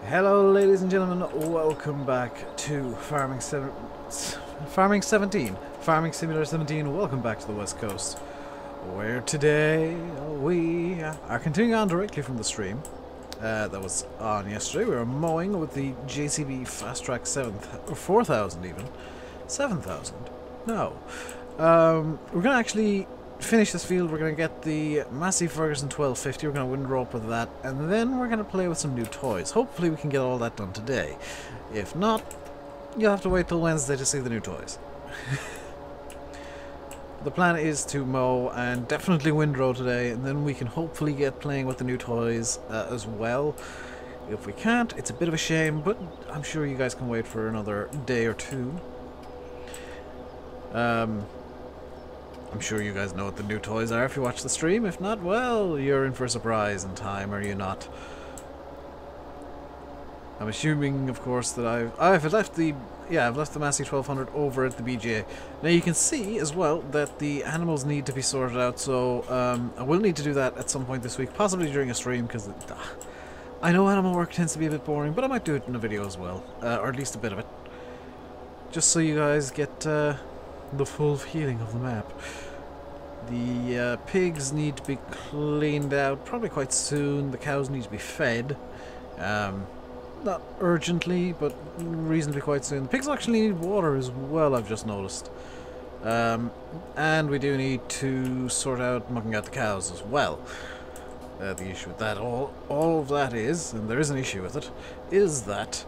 Hello ladies and gentlemen, welcome back to Farming Simulator 17, welcome back to the West Coast, where today we are continuing on directly from the stream that was on yesterday. We were mowing with the JCB Fast Track 4000 even, 7000, no. We're going to actually finish this field. We're going to get the Massey Ferguson 1250, we're going to windrow up with that, and then we're going to play with some new toys. Hopefully we can get all that done today. If not, you'll have to wait till Wednesday to see the new toys. The plan is to mow and definitely windrow today, and then we can hopefully get playing with the new toys as well. If we can't, it's a bit of a shame, but I'm sure you guys can wait for another day or two. I'm sure you guys know what the new toys are if you watch the stream. If not, well, you're in for a surprise in time, are you not? I'm assuming, of course, that I've left the Massey 1200 over at the BGA. Now you can see as well that the animals need to be sorted out, so I will need to do that at some point this week, possibly during a stream, because I know animal work tends to be a bit boring, but I might do it in a video as well, or at least a bit of it, just so you guys get the full feeling of the map. The pigs need to be cleaned out probably quite soon. The cows need to be fed. Not urgently, but reasonably quite soon. The pigs actually need water as well, I've just noticed. And we do need to sort out mucking out the cows as well. The issue with that, all of that is, and there is an issue with it, is that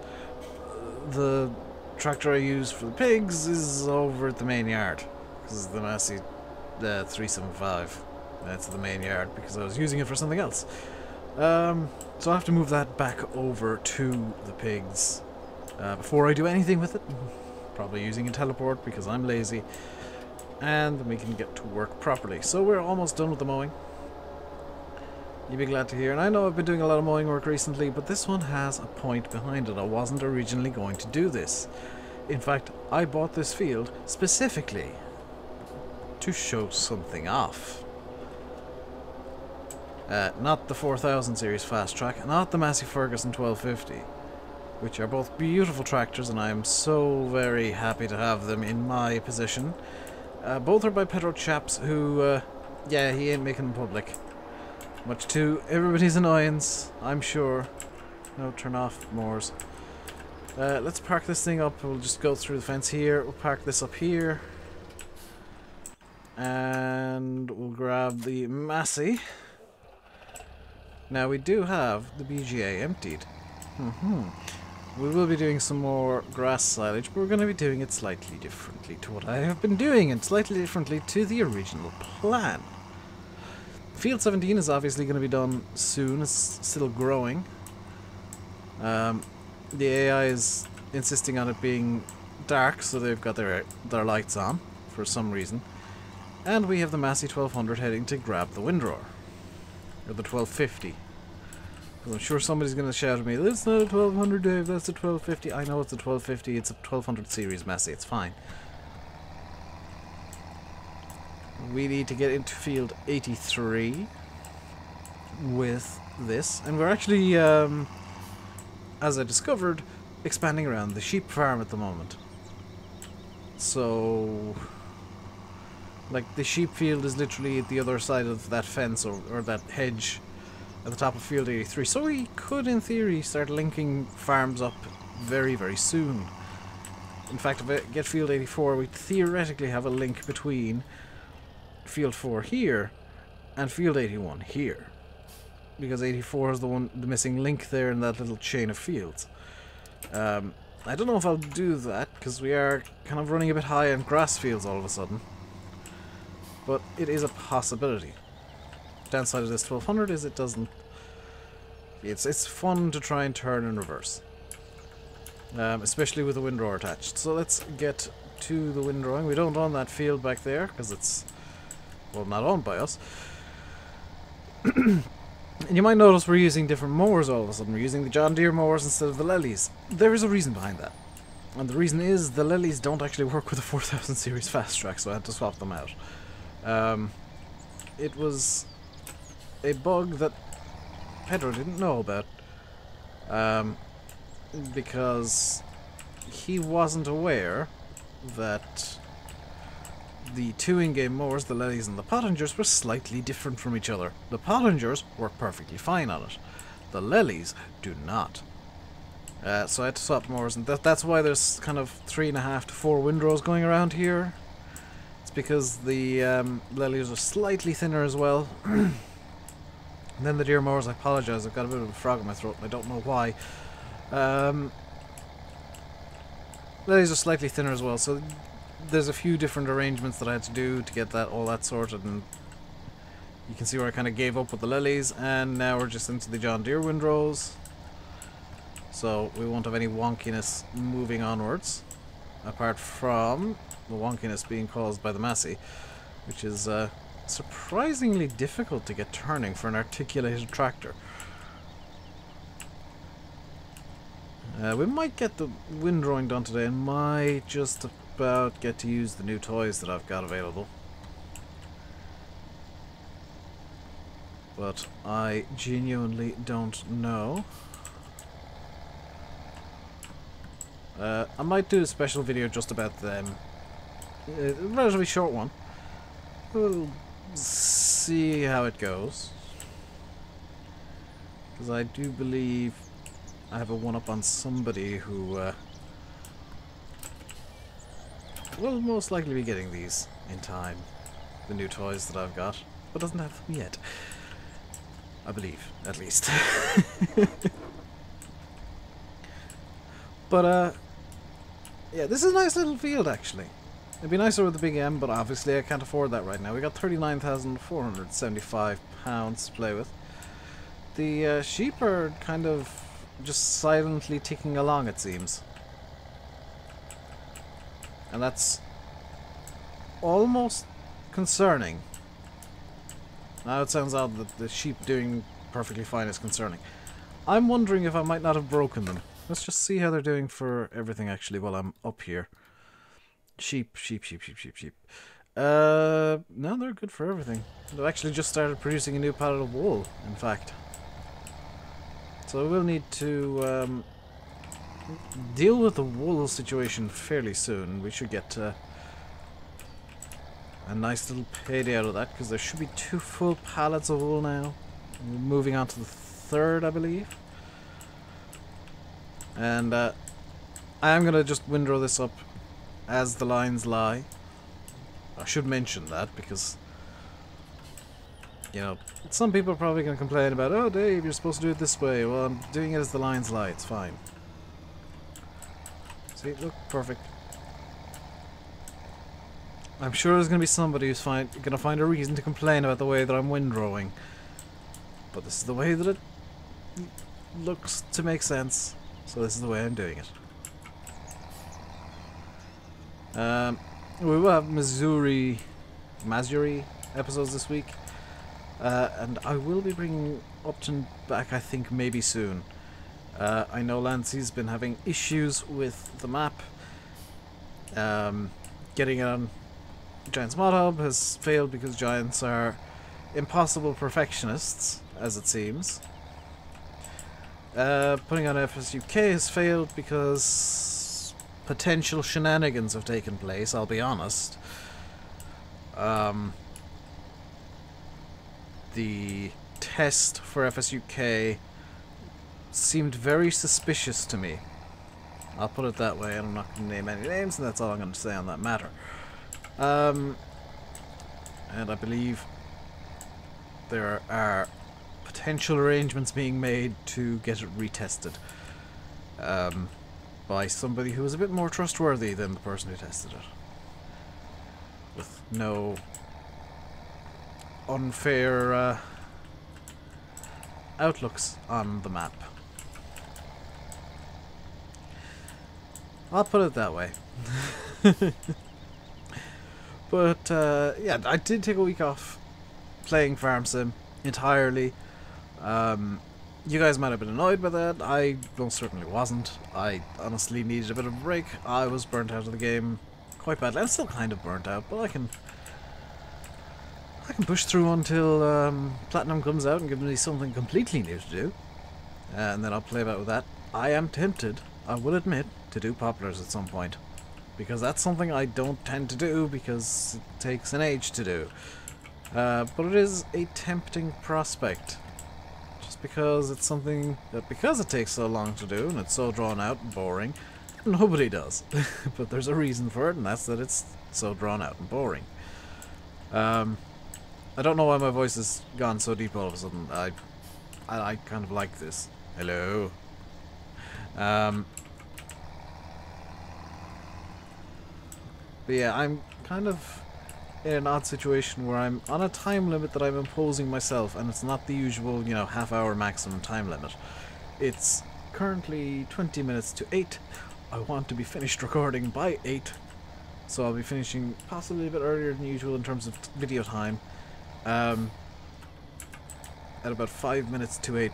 the tractor I use for the pigs is over at the main yard. This is the Massey 375. That's the main yard because I was using it for something else. So I have to move that back over to the pigs before I do anything with it. Probably using a teleport because I'm lazy. And then we can get to work properly. So we're almost done with the mowing. You'd be glad to hear. And I know I've been doing a lot of mowing work recently, but this one has a point behind it. I wasn't originally going to do this. In fact, I bought this field specifically to show something off. Not the 4000 series fast track, not the Massey Ferguson 1250, which are both beautiful tractors, and I am so very happy to have them in my possession. Both are by Pedro chaps who, yeah, he ain't making them public. Much to everybody's annoyance, I'm sure. No, turn off mowers. Let's park this thing up. We'll just go through the fence here. We'll park this up here. And we'll grab the Massey. Now we do have the BGA emptied. We will be doing some more grass silage, but we're going to be doing it slightly differently to what I have been doing, and slightly differently to the original plan. Field 17 is obviously going to be done soon. It's still growing. The AI is insisting on it being dark, so they've got their lights on for some reason. And we have the Massey 1200 heading to grab the windrower. Or the 1250. I'm sure somebody's going to shout at me, that's not a 1200, Dave, that's a 1250. I know it's a 1250, it's a 1200 series Massey, it's fine. We need to get into field 83 with this. And we're actually, as I discovered, expanding around the sheep farm at the moment. So, like, the sheep field is literally at the other side of that fence or that hedge at the top of field 83. So we could, in theory, start linking farms up very, very soon. In fact, if I get field 84, we theoretically have a link between field 4 here and field 81 here. Because 84 is the missing link there in that little chain of fields. I don't know if I'll do that, because we are kind of running a bit high on grass fields all of a sudden. But it is a possibility. Downside of this 1200 is it doesn't... It's fun to try and turn in reverse. Especially with the windrower attached. So let's get to the windrowing. We don't own that field back there, because it's, well, not owned by us. And you might notice we're using different mowers all of a sudden. We're using the John Deere mowers instead of the Lellys. There is a reason behind that. And the reason is the Lellys don't actually work with the 4000 series fast track, so I had to swap them out. It was a bug that Pedro didn't know about. because he wasn't aware that the two in-game mowers, the Lelies and the Pottingers, were slightly different from each other. The Pottingers work perfectly fine on it. The Lelies do not. So I had to swap mowers, and that's why there's kind of 3.5 to 4 windrows going around here. It's because the Lelies are slightly thinner as well. And then the deer mowers, I apologise, I've got a bit of a frog in my throat and I don't know why. Lelies are slightly thinner as well, so there's a few different arrangements that I had to do to get all that sorted, and you can see where I kind of gave up with the Lelies, and now we're just into the John Deere windrows. So we won't have any wonkiness moving onwards, apart from the wonkiness being caused by the Massey, which is surprisingly difficult to get turning for an articulated tractor. We might get the windrowing done today and might just about get to use the new toys that I've got available. But I genuinely don't know. I might do a special video just about them. A relatively short one. We'll see how it goes. Because I do believe I have a one-up on somebody who will most likely be getting these in time. The new toys that I've got. But doesn't have them yet. I believe, at least. But, yeah, this is a nice little field, actually. It'd be nicer with the big M, but obviously I can't afford that right now. We got £39,475 to play with. The sheep are kind of just silently ticking along, it seems. And that's almost concerning. Now it sounds odd that the sheep doing perfectly fine is concerning. I'm wondering if I might not have broken them. Let's just see how they're doing for everything actually while I'm up here. Sheep. No, they're good for everything. They've actually just started producing a new pallet of wool, in fact. So we'll need to deal with the wool situation fairly soon. We should get a nice little payday out of that, because there should be 2 full pallets of wool now. We're moving on to the 3rd, I believe. And I am going to just windrow this up as the lines lie. I should mention that because, you know, some people are probably going to complain about, oh Dave, you're supposed to do it this way. Well, I'm doing it as the lines lie, it's fine. See, look, perfect. I'm sure there's going to be somebody who's going to find a reason to complain about the way that I'm windrowing. But this is the way that it looks to make sense. So this is the way I'm doing it. We will have Mazuri episodes this week. And I will be bringing Upton back, I think, maybe soon. I know Lancey's been having issues with the map. Getting it on Giants Mod Hub has failed because Giants are impossible perfectionists, as it seems. Putting on FSUK has failed because potential shenanigans have taken place, I'll be honest. The test for FSUK seemed very suspicious to me. I'll put it that way, and I'm not going to name any names, and that's all I'm going to say on that matter. And I believe there are potential arrangements being made to get it retested by somebody who is a bit more trustworthy than the person who tested it, with no unfair outlooks on the map. I'll put it that way. But yeah, I did take a week off playing Farm Sim entirely. You guys might have been annoyed by that. I most certainly wasn't. I honestly needed a bit of a break. I was burnt out of the game quite badly. I'm still kind of burnt out, but I can push through until Platinum comes out and gives me something completely new to do. And then I'll play about with that. I am tempted, I will admit, to do poplars at some point. Because that's something I don't tend to do because it takes an age to do. But it is a tempting prospect. Just because it's something that, because it takes so long to do and it's so drawn out and boring, nobody does. But there's a reason for it, and that's that it's so drawn out and boring. I don't know why my voice has gone so deep all of a sudden. I kind of like this. Hello. But yeah, I'm kind of in an odd situation where I'm on a time limit that I'm imposing myself, and it's not the usual, you know, half-hour maximum time limit. It's currently 20 minutes to 8. I want to be finished recording by 8, so I'll be finishing possibly a bit earlier than usual in terms of video time. At about 5 minutes to 8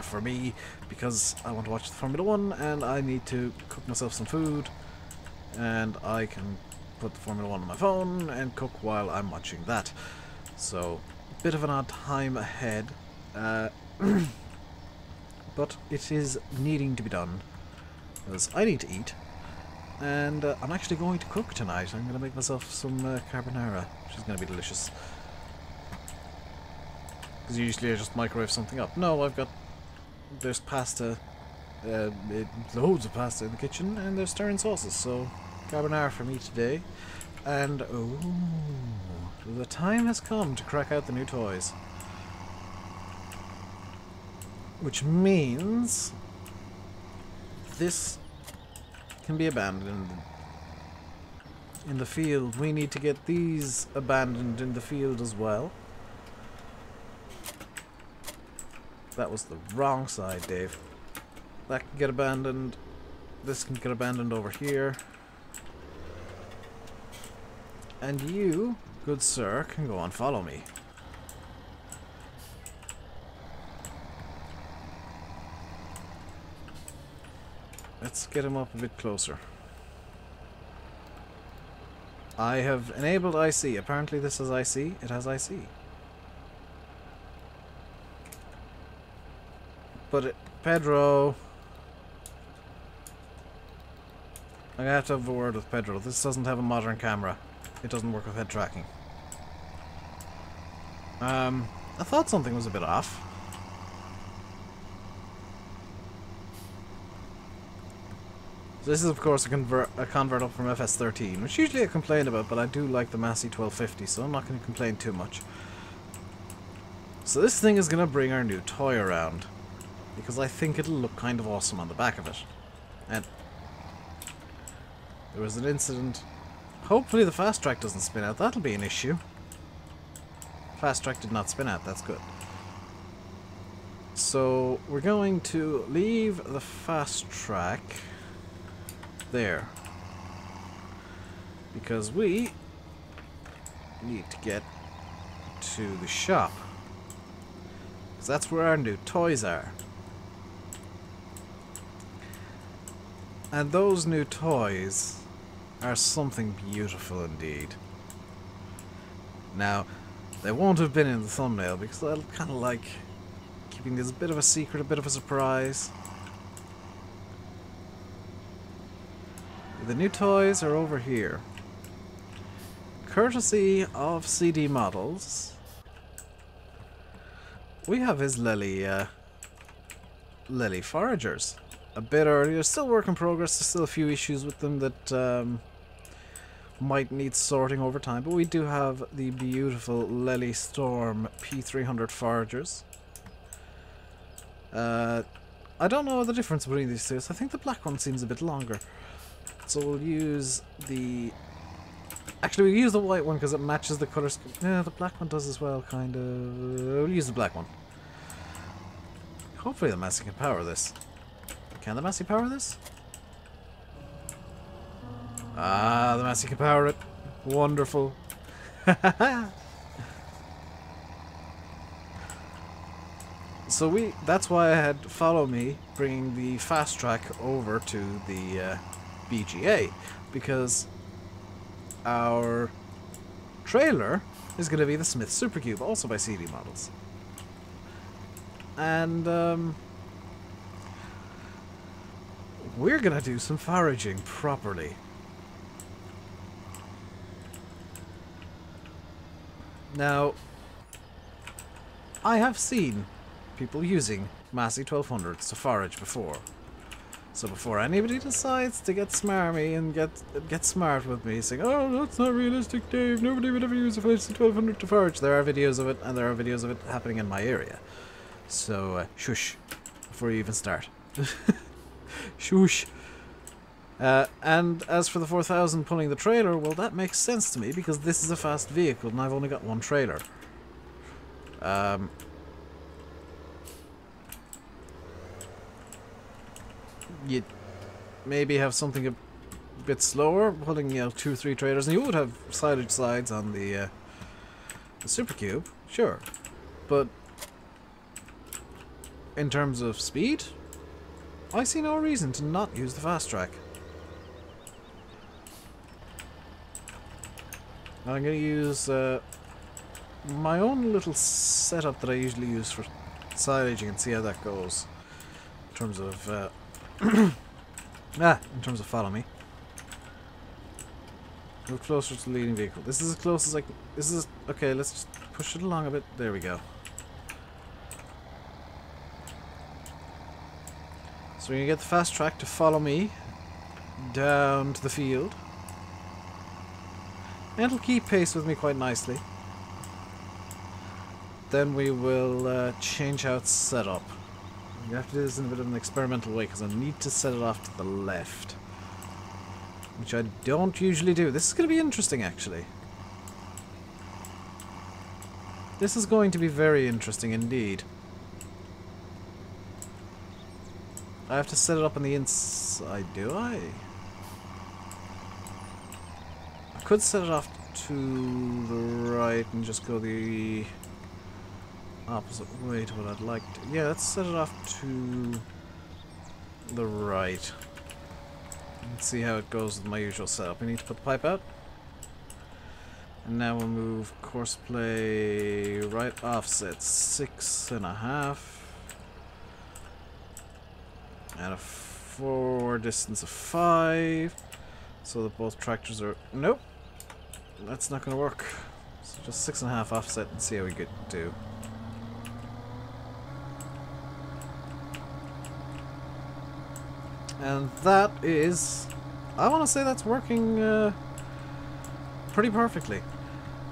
for me, because I want to watch the Formula 1 and I need to cook myself some food, and I can put the Formula 1 on my phone and cook while I'm watching that. So, a bit of an odd time ahead, but it is needing to be done, because I need to eat, and I'm actually going to cook tonight. I'm going to make myself some carbonara, which is going to be delicious. Because usually I just microwave something up. No, there's pasta, loads of pasta in the kitchen, and there's stirring sauces, so carbonara for me today. And, oh, the time has come to crack out the new toys. Which means this can be abandoned in the field. We need to get these abandoned in the field as well. That was the wrong side, Dave. That can get abandoned. This can get abandoned over here. And you, good sir, can go and follow me. Let's get him up a bit closer. I have enabled IC. Apparently this has IC. It has IC. But Pedro, I'm gonna have to have a word with Pedro. This doesn't have a modern camera. It doesn't work with head tracking. I thought something was a bit off. So this is of course a convert up from FS13, which usually I complain about, but I do like the Massey 1250, so I'm not going to complain too much. So this thing is going to bring our new toy around, because I think it'll look kind of awesome on the back of it. And there was an incident. Hopefully the fast track doesn't spin out. That'll be an issue. Fast track did not spin out. That's good. So we're going to leave the fast track there, because we need to get to the shop, because that's where our new toys are. And those new toys are something beautiful indeed. Now, they won't have been in the thumbnail because I kind of like keeping this a bit of a secret, a bit of a surprise. The new toys are over here. Courtesy of CD Models, we have his Lily Foragers. A bit earlier, still work in progress, there's still a few issues with them that might need sorting over time, but we do have the beautiful Lily Storm P300 Foragers. I don't know the difference between these two, so I think the black one seems a bit longer. So we'll use the... Actually, we'll use the white one because it matches the colour scheme. Yeah, the black one does as well, kind of. We'll use the black one. Hopefully the Massey can power this. Can the Massey power this? Ah, the Massey can power it. Wonderful. So that's why I had Follow Me bringing the fast track over to the BGA, because our trailer is going to be the Smith Supercube, also by CD Models. And we're gonna do some foraging properly. Now, I have seen people using Massey 1200s to forage before. So before anybody decides to get smarmy and get smart with me, saying, "Oh, that's not realistic, Dave. Nobody would ever use a Massey 1200 to forage." There are videos of it, and there are videos of it happening in my area. So shush before you even start. Shush. And as for the 4000 pulling the trailer, well, that makes sense to me because this is a fast vehicle and I've only got one trailer. You'd maybe have something a bit slower, pulling, 2 or 3 trailers, and you would have silage sides on the Super Cube, sure. But in terms of speed, I see no reason to not use the fast track. I'm going to use my own little setup that I usually use for silaging and see how that goes. In terms of in terms of follow me. Move closer to the leading vehicle. This is as close as okay, let's just push it along a bit. There we go. So we're going to get the fast track to follow me down to the field. And it'll keep pace with me quite nicely. Then we will change how it's set up. You have to do this in a bit of an experimental way because I need to set it off to the left. Which I don't usually do. This is going to be interesting, actually. This is going to be very interesting indeed. I have to set it up on the inside, do I? I could set it off to the right and just go the opposite way to what I'd like to. Yeah, let's set it off to the right. Let's see how it goes with my usual setup. We need to put the pipe out. And now we'll move course play right offset 6.5. And a forward distance of 5. So that both tractors are... Nope. That's not going to work. So just 6.5 offset and see how we do. And that is... I want to say that's working pretty perfectly.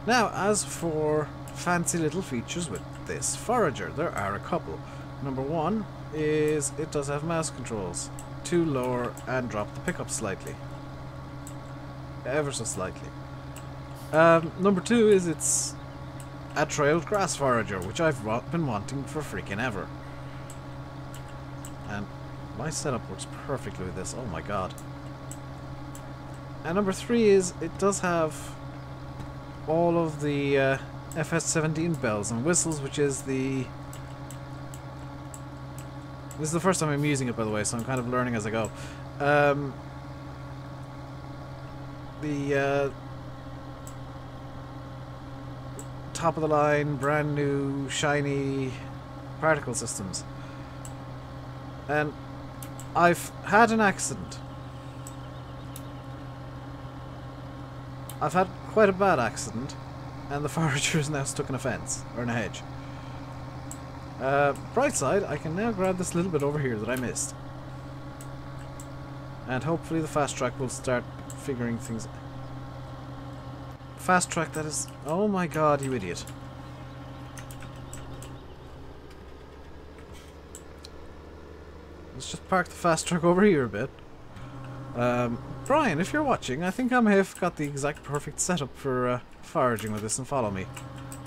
Now, as for fancy little features with this forager, there are a couple. Number one is it does have mouse controls to lower and drop the pickup slightly. Ever so slightly. Number two is it's a trailed grass forager, which I've been wanting for freaking ever. And my setup works perfectly with this, oh my god. And number three is it does have all of the FS17 bells and whistles, which is the... This is the first time I'm using it, by the way, so I'm kind of learning as I go. The top of the line, brand new, shiny particle systems. And I've had an accident. I've had quite a bad accident, and the forager is now stuck in a fence, or in a hedge. Bright side, I can now grab this little bit over here that I missed. And hopefully the fast track will start figuring things out. Fast track, that is... Oh my god, you idiot. Let's just park the fast track over here a bit. Brian, if you're watching, I think I may have got the exact perfect setup for foraging with this, and follow me.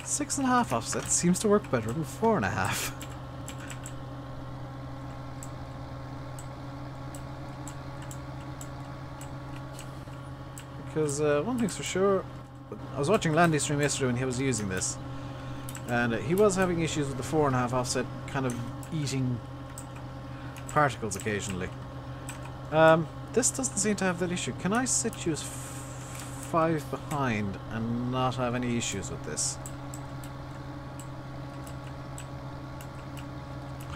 6.5 offset seems to work better than 4.5. Because one thing's for sure, I was watching Landy's stream yesterday when he was using this, and he was having issues with the 4.5 offset kind of eating particles occasionally. This doesn't seem to have that issue. Can I set you as 5 behind and not have any issues with this?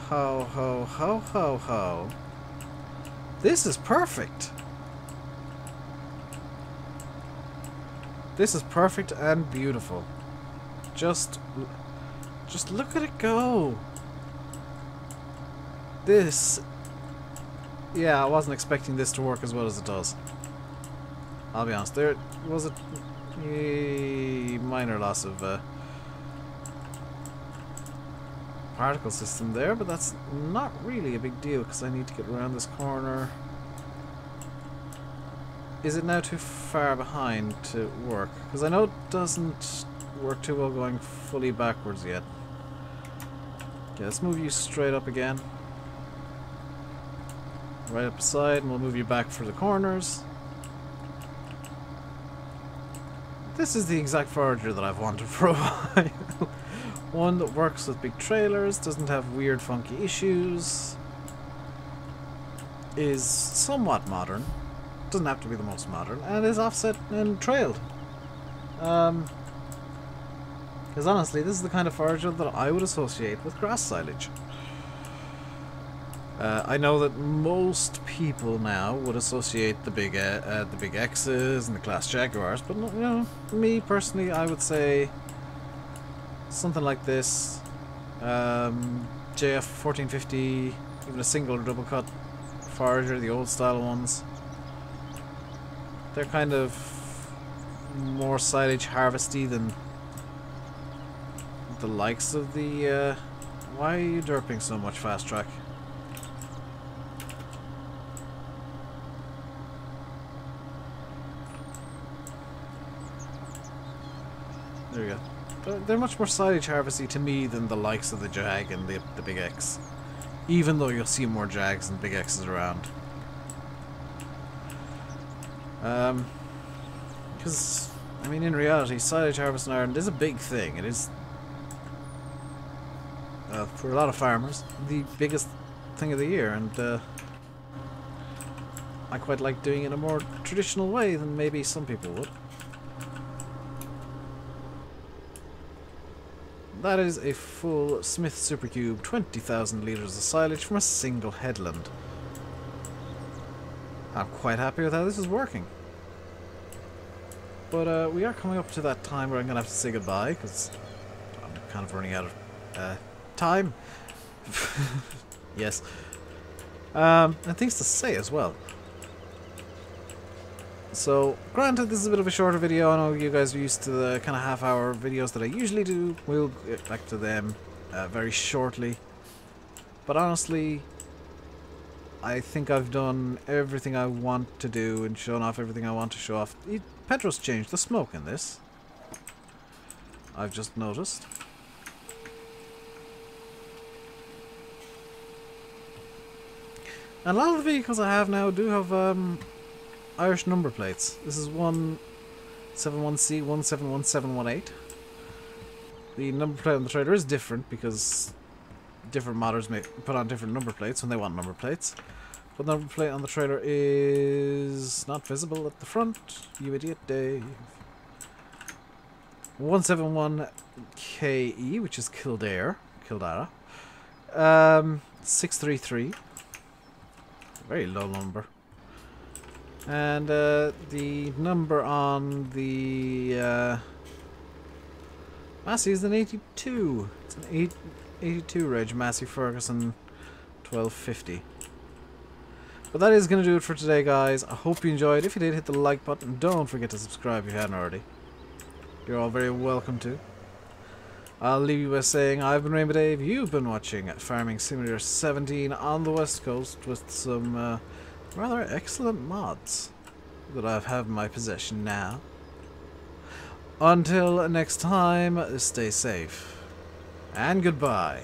Ho ho ho ho ho. This is perfect. This is perfect and beautiful. Just look at it go. This... Yeah, I wasn't expecting this to work as well as it does. I'll be honest. There was a minor loss of particle system there, but that's not really a big deal because I need to get around this corner. Is it now too far behind to work? Because I know it doesn't work too well going fully backwards yet. Okay, let's move you straight up again. Right up the side, and we'll move you back for the corners. This is the exact forager that I've wanted for a while. One that works with big trailers, doesn't have weird funky issues, is somewhat modern, doesn't have to be the most modern, and is offset and trailed. Because honestly, this is the kind of forager that I would associate with grass silage. I know that most people now would associate the big X's and the Class Jaguars, but you know, me personally, I would say something like this, JF 1450, even a single or double cut forager, the old style ones. They're kind of more silage harvesty than the likes of the. Why are you derping so much, Fast Track? There we go. They're much more silage harvesty to me than the likes of the Jag and the Big X. Even though you'll see more Jags and Big X's around. Because, I mean, in reality, silage harvest in Ireland is a big thing. It is, for a lot of farmers, the biggest thing of the year. And I quite like doing it in a more traditional way than maybe some people would. That is a full Smith Supercube, 20,000 litres of silage from a single headland. I'm quite happy with how this is working. But we are coming up to that time where I'm going to have to say goodbye, because I'm kind of running out of time. Yes. And things to say as well. So, granted, this is a bit of a shorter video. I know you guys are used to the kind of half-hour videos that I usually do. We'll get back to them very shortly. But honestly, I think I've done everything I want to do and shown off everything I want to show off. Pedro's changed the smoke in this. I've just noticed. And a lot of the vehicles I have now do have Irish number plates. This is 171C 171718. The number plate on the trailer is different because different modders may put on different number plates when they want number plates. But the number plate on the trailer is not visible at the front. You idiot, Dave. 171KE, which is Kildare. 633. Very low number. And the number on the Massey is an 82. It's an 82 reg Massey Ferguson 1250. But that is going to do it for today, guys. I hope you enjoyed. If you did, hit the like button. Don't forget to subscribe if you hadn't already. You're all very welcome to. I'll leave you by saying I've been RainbowDave. You've been watching Farming Simulator 17 on the West Coast with some rather excellent mods that I have in my possession now. Until next time, stay safe and goodbye.